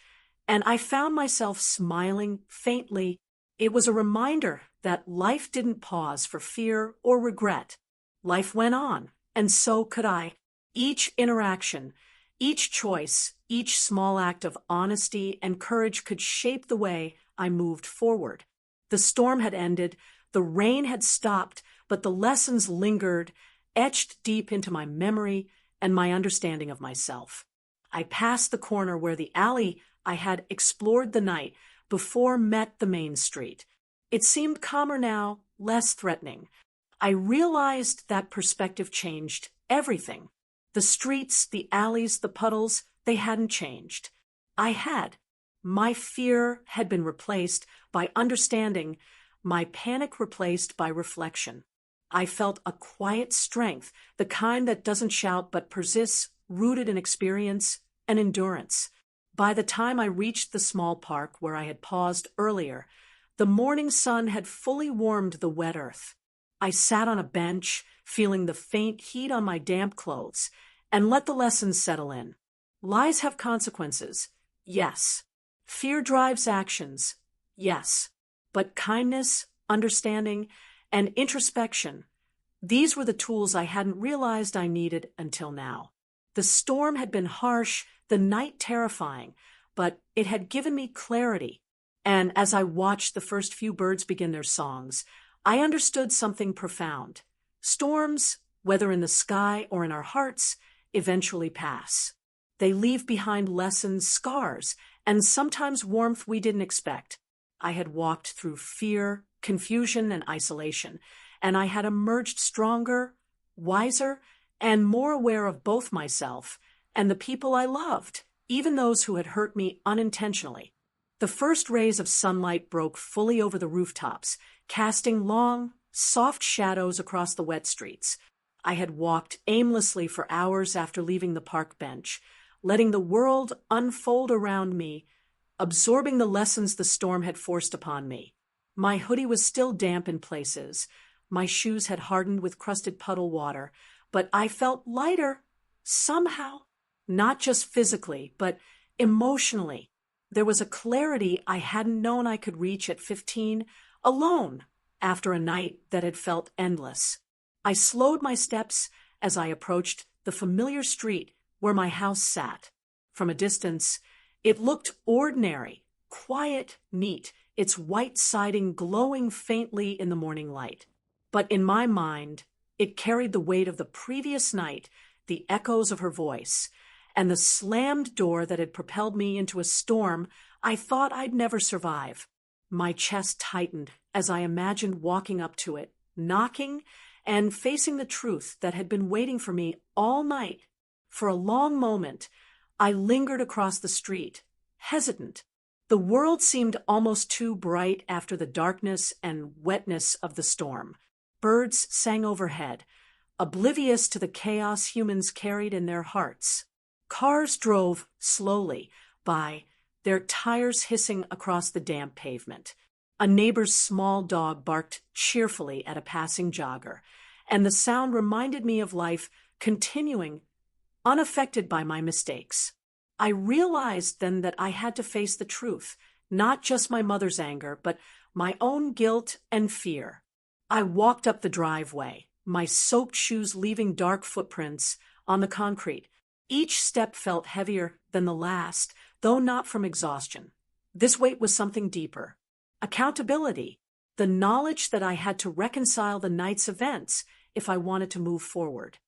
Speaker 1: and I found myself smiling faintly. It was a reminder that life didn't pause for fear or regret. Life went on, and so could I. Each interaction, each choice, each small act of honesty and courage could shape the way I moved forward. The storm had ended, the rain had stopped, but the lessons lingered, etched deep into my memory and my understanding of myself. I passed the corner where the alley I had explored the night before met the main street. It seemed calmer now, less threatening. I realized that perspective changed everything. The streets, the alleys, the puddles, they hadn't changed. I had. My fear had been replaced by understanding, my panic replaced by reflection. I felt a quiet strength, the kind that doesn't shout but persists, rooted in experience and endurance. By the time I reached the small park where I had paused earlier, the morning sun had fully warmed the wet earth. I sat on a bench, feeling the faint heat on my damp clothes, and let the lessons settle in. Lies have consequences, yes. Fear drives actions, yes. But kindness, understanding, and introspection, these were the tools I hadn't realized I needed until now. The storm had been harsh, the night terrifying, but it had given me clarity. And as I watched the first few birds begin their songs, I understood something profound. Storms, whether in the sky or in our hearts, eventually pass. They leave behind lessons, scars, and sometimes warmth we didn't expect. I had walked through fear, confusion, and isolation, and I had emerged stronger, wiser, and more aware of both myself and the people I loved, even those who had hurt me unintentionally. The first rays of sunlight broke fully over the rooftops, casting long, soft shadows across the wet streets. I had walked aimlessly for hours after leaving the park bench, letting the world unfold around me, absorbing the lessons the storm had forced upon me. My hoodie was still damp in places. My shoes had hardened with crusted puddle water, but I felt lighter, somehow. Not just physically, but emotionally. There was a clarity I hadn't known I could reach at 15, alone, after a night that had felt endless. I slowed my steps as I approached the familiar street where my house sat. From a distance, it looked ordinary, quiet, neat, its white siding glowing faintly in the morning light. But in my mind, it carried the weight of the previous night, the echoes of her voice, and the slammed door that had propelled me into a storm I thought I'd never survive. My chest tightened as I imagined walking up to it, knocking, and facing the truth that had been waiting for me all night. For a long moment, I lingered across the street, hesitant. The world seemed almost too bright after the darkness and wetness of the storm. Birds sang overhead, oblivious to the chaos humans carried in their hearts. Cars drove slowly by, their tires hissing across the damp pavement. A neighbor's small dog barked cheerfully at a passing jogger, and the sound reminded me of life continuing, unaffected by my mistakes. I realized then that I had to face the truth, not just my mother's anger, but my own guilt and fear. I walked up the driveway, my soaked shoes leaving dark footprints on the concrete. Each step felt heavier than the last, though not from exhaustion. This weight was something deeper. Accountability, the knowledge that I had to reconcile the night's events if I wanted to move forward.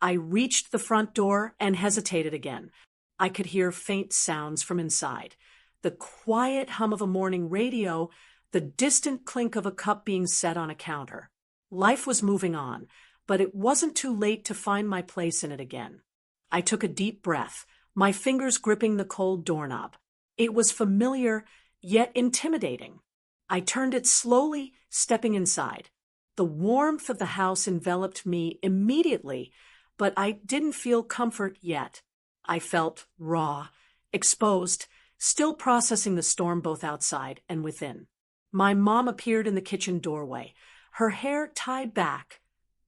Speaker 1: I reached the front door and hesitated again. I could hear faint sounds from inside. The quiet hum of a morning radio, the distant clink of a cup being set on a counter. Life was moving on, but it wasn't too late to find my place in it again. I took a deep breath, my fingers gripping the cold doorknob. It was familiar, yet intimidating. I turned it slowly, stepping inside. The warmth of the house enveloped me immediately, but I didn't feel comfort yet. I felt raw, exposed, still processing the storm both outside and within. My mom appeared in the kitchen doorway, her hair tied back,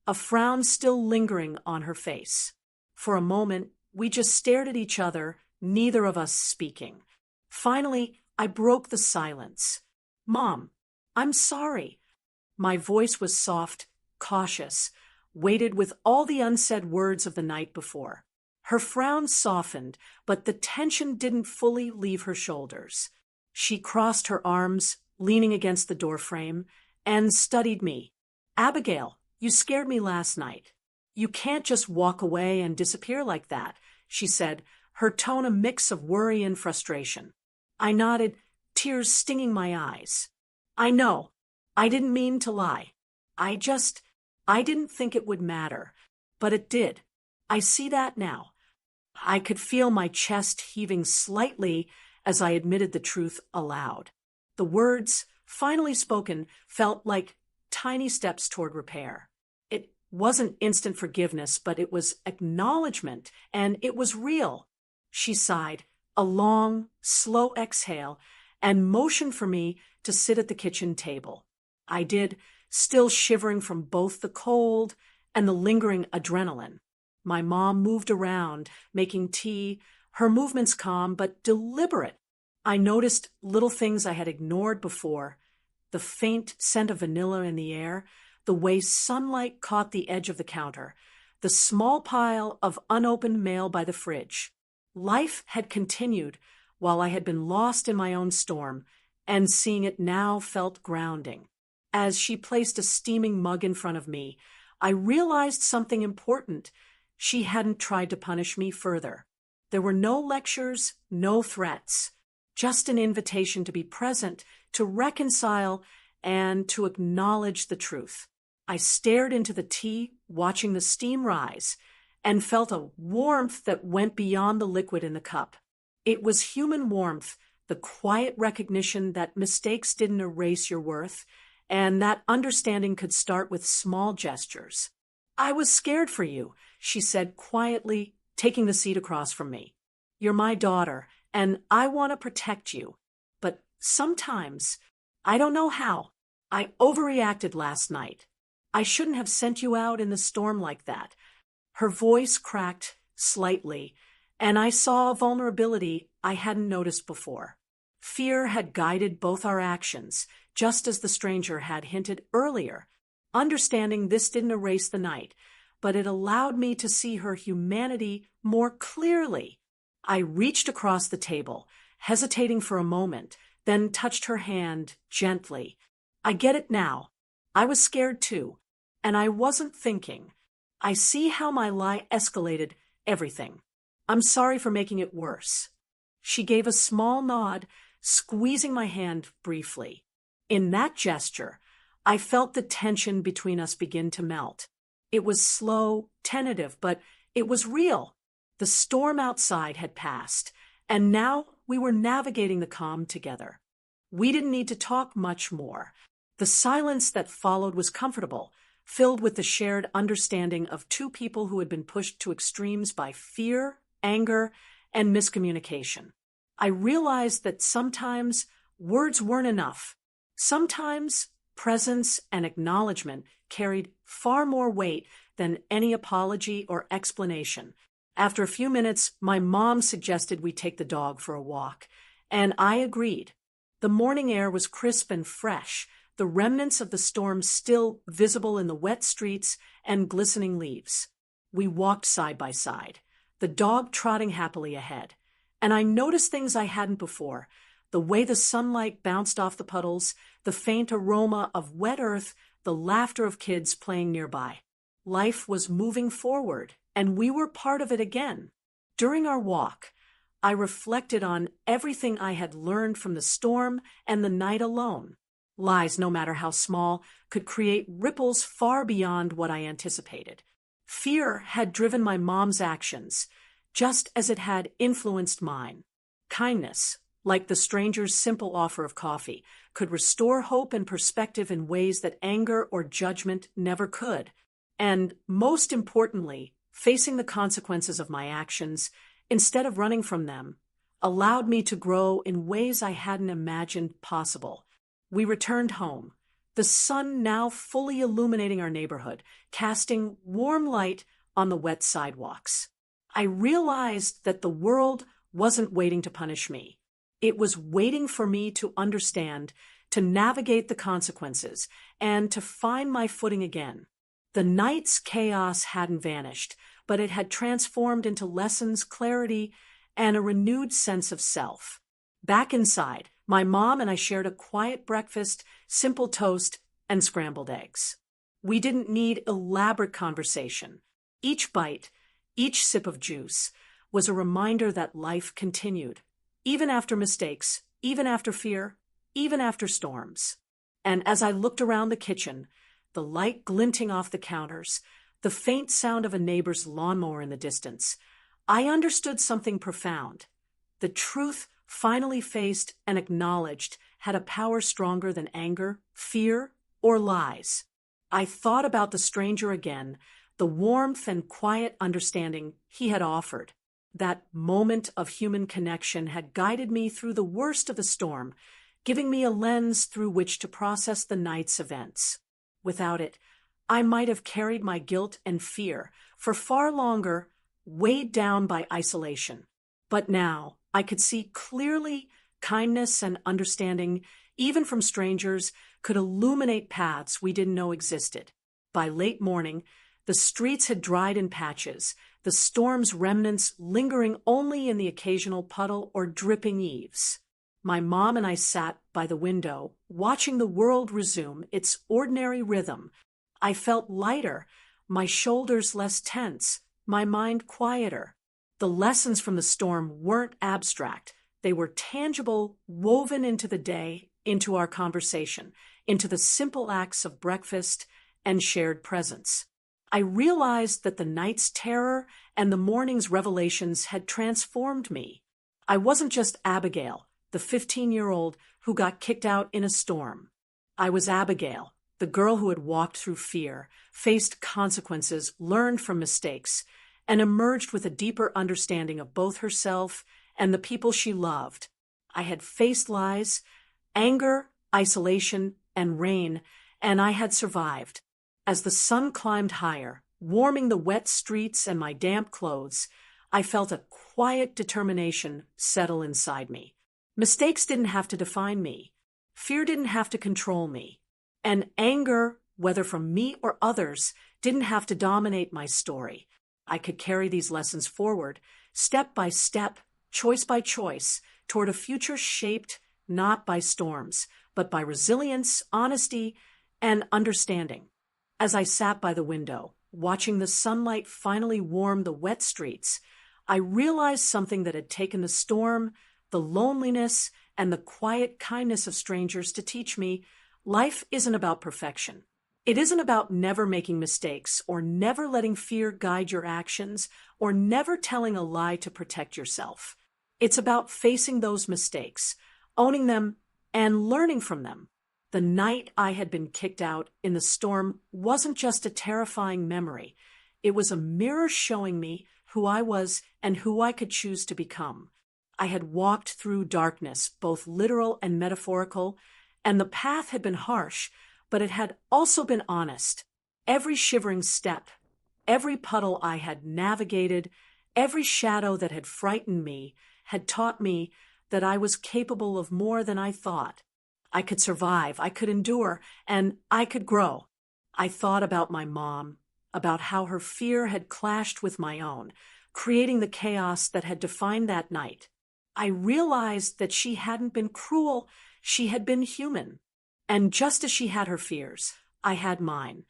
Speaker 1: a frown still lingering on her face. For a moment, we just stared at each other, neither of us speaking. Finally, I broke the silence. "Mom, I'm sorry." My voice was soft, cautious, weighted with all the unsaid words of the night before. Her frown softened, but the tension didn't fully leave her shoulders. She crossed her arms, leaning against the doorframe, and studied me. "Abigail, you scared me last night. You can't just walk away and disappear like that," she said, her tone a mix of worry and frustration. I nodded, tears stinging my eyes. "I know. I didn't mean to lie. I didn't think it would matter. But it did. I see that now." I could feel my chest heaving slightly as I admitted the truth aloud. The words, finally spoken, felt like tiny steps toward repair. It wasn't instant forgiveness, but it was acknowledgement, and it was real. She sighed, a long, slow exhale, and motioned for me to sit at the kitchen table. I did, still shivering from both the cold and the lingering adrenaline. My mom moved around, making tea, her movements calm but deliberate. I noticed little things I had ignored before, the faint scent of vanilla in the air, the way sunlight caught the edge of the counter, the small pile of unopened mail by the fridge. Life had continued while I had been lost in my own storm, and seeing it now felt grounding. As she placed a steaming mug in front of me, I realized something important. She hadn't tried to punish me further. There were no lectures, no threats, just an invitation to be present, to reconcile, and to acknowledge the truth. I stared into the tea, watching the steam rise, and felt a warmth that went beyond the liquid in the cup. It was human warmth, the quiet recognition that mistakes didn't erase your worth, and that understanding could start with small gestures. "I was scared for you," she said quietly, taking the seat across from me. "You're my daughter, and I want to protect you. But sometimes, I don't know how, I overreacted last night. I shouldn't have sent you out in the storm like that." Her voice cracked slightly, and I saw a vulnerability I hadn't noticed before. Fear had guided both our actions, just as the stranger had hinted earlier. Understanding this didn't erase the night, but it allowed me to see her humanity more clearly. I reached across the table, hesitating for a moment, then touched her hand gently. "I get it now. I was scared too, and I wasn't thinking. I see how my lie escalated everything. I'm sorry for making it worse." She gave a small nod, squeezing my hand briefly. In that gesture, I felt the tension between us begin to melt. It was slow, tentative, but it was real. The storm outside had passed, and now we were navigating the calm together. We didn't need to talk much more. The silence that followed was comfortable, filled with the shared understanding of two people who had been pushed to extremes by fear, anger, and miscommunication. I realized that sometimes words weren't enough. Sometimes presence and acknowledgement carried far more weight than any apology or explanation. After a few minutes, my mom suggested we take the dog for a walk, and I agreed. The morning air was crisp and fresh, the remnants of the storm still visible in the wet streets and glistening leaves. We walked side by side, the dog trotting happily ahead, and I noticed things I hadn't before: the way the sunlight bounced off the puddles, the faint aroma of wet earth, the laughter of kids playing nearby. Life was moving forward, and we were part of it again. During our walk, I reflected on everything I had learned from the storm and the night alone. Lies, no matter how small, could create ripples far beyond what I anticipated. Fear had driven my mom's actions, just as it had influenced mine. Kindness, like the stranger's simple offer of coffee, could restore hope and perspective in ways that anger or judgment never could. And most importantly, facing the consequences of my actions, instead of running from them, allowed me to grow in ways I hadn't imagined possible. We returned home, the sun now fully illuminating our neighborhood, casting warm light on the wet sidewalks. I realized that the world wasn't waiting to punish me. It was waiting for me to understand, to navigate the consequences, and to find my footing again. The night's chaos hadn't vanished, but it had transformed into lessons, clarity, and a renewed sense of self. Back inside, my mom and I shared a quiet breakfast, simple toast, and scrambled eggs. We didn't need elaborate conversation. Each bite, each sip of juice, was a reminder that life continued, even after mistakes, even after fear, even after storms. And as I looked around the kitchen, the light glinting off the counters, the faint sound of a neighbor's lawnmower in the distance, I understood something profound. The truth, finally faced and acknowledged, had a power stronger than anger, fear, or lies. I thought about the stranger again, the warmth and quiet understanding he had offered. That moment of human connection had guided me through the worst of the storm, giving me a lens through which to process the night's events. Without it, I might have carried my guilt and fear for far longer, weighed down by isolation. But now I could see clearly kindness and understanding, even from strangers, could illuminate paths we didn't know existed. By late morning, the streets had dried in patches, the storm's remnants lingering only in the occasional puddle or dripping eaves. My mom and I sat by the window, watching the world resume its ordinary rhythm. I felt lighter, my shoulders less tense, my mind quieter. The lessons from the storm weren't abstract. They were tangible, woven into the day, into our conversation, into the simple acts of breakfast and shared presence. I realized that the night's terror and the morning's revelations had transformed me. I wasn't just Abigail, the 15-year-old who got kicked out in a storm. I was Abigail, the girl who had walked through fear, faced consequences, learned from mistakes, and emerged with a deeper understanding of both herself and the people she loved. I had faced lies, anger, isolation, and rain, and I had survived. As the sun climbed higher, warming the wet streets and my damp clothes, I felt a quiet determination settle inside me. Mistakes didn't have to define me. Fear didn't have to control me. And anger, whether from me or others, didn't have to dominate my story. I could carry these lessons forward, step by step, choice by choice, toward a future shaped not by storms, but by resilience, honesty, and understanding. As I sat by the window, watching the sunlight finally warm the wet streets, I realized something that had taken the storm, the loneliness, and the quiet kindness of strangers to teach me life isn't about perfection. It isn't about never making mistakes or never letting fear guide your actions or never telling a lie to protect yourself. It's about facing those mistakes, owning them, and learning from them. The night I had been kicked out in the storm wasn't just a terrifying memory. It was a mirror showing me who I was and who I could choose to become. I had walked through darkness, both literal and metaphorical, and the path had been harsh, but it had also been honest. Every shivering step, every puddle I had navigated, every shadow that had frightened me, had taught me that I was capable of more than I thought. I could survive, I could endure, and I could grow. I thought about my mom, about how her fear had clashed with my own, creating the chaos that had defined that night. I realized that she hadn't been cruel, she had been human. And just as she had her fears, I had mine.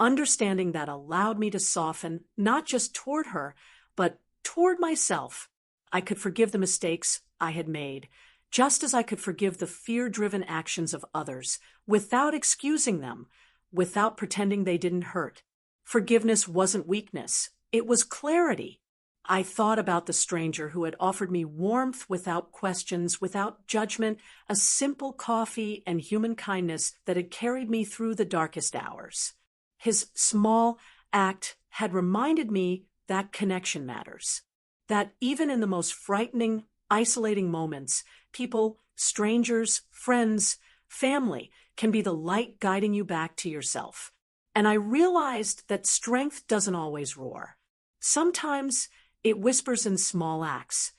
Speaker 1: Understanding that allowed me to soften, not just toward her, but toward myself. I could forgive the mistakes I had made, just as I could forgive the fear-driven actions of others, without excusing them, without pretending they didn't hurt. Forgiveness wasn't weakness, it was clarity. I thought about the stranger who had offered me warmth without questions, without judgment, a simple coffee and human kindness that had carried me through the darkest hours. His small act had reminded me that connection matters, that even in the most frightening, isolating moments, people, strangers, friends, family can be the light guiding you back to yourself. And I realized that strength doesn't always roar. Sometimes it whispers in small acts,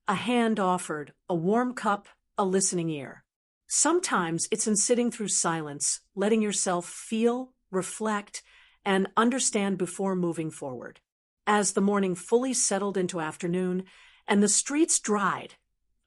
Speaker 1: a hand offered, a warm cup, a listening ear. Sometimes it's in sitting through silence, letting yourself feel, reflect, and understand before moving forward. As the morning fully settled into afternoon and the streets dried,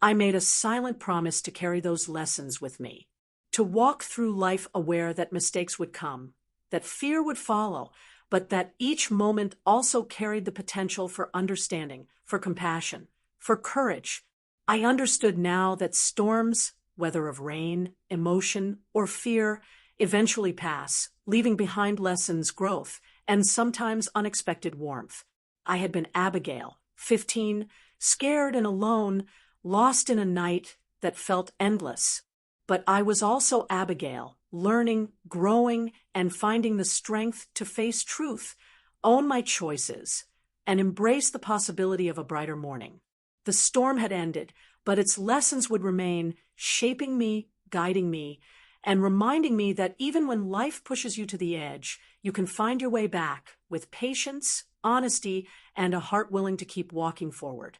Speaker 1: I made a silent promise to carry those lessons with me, to walk through life aware that mistakes would come, that fear would follow, but that each moment also carried the potential for understanding, for compassion, for courage. I understood now that storms, whether of rain, emotion, or fear, eventually pass, leaving behind lessons, growth, and sometimes unexpected warmth. I had been Abigail, 15, scared and alone, lost in a night that felt endless. But I was also Abigail, learning, growing, and finding the strength to face truth, own my choices, and embrace the possibility of a brighter morning. The storm had ended, but its lessons would remain, shaping me, guiding me, and reminding me that even when life pushes you to the edge, you can find your way back with patience, honesty, and a heart willing to keep walking forward.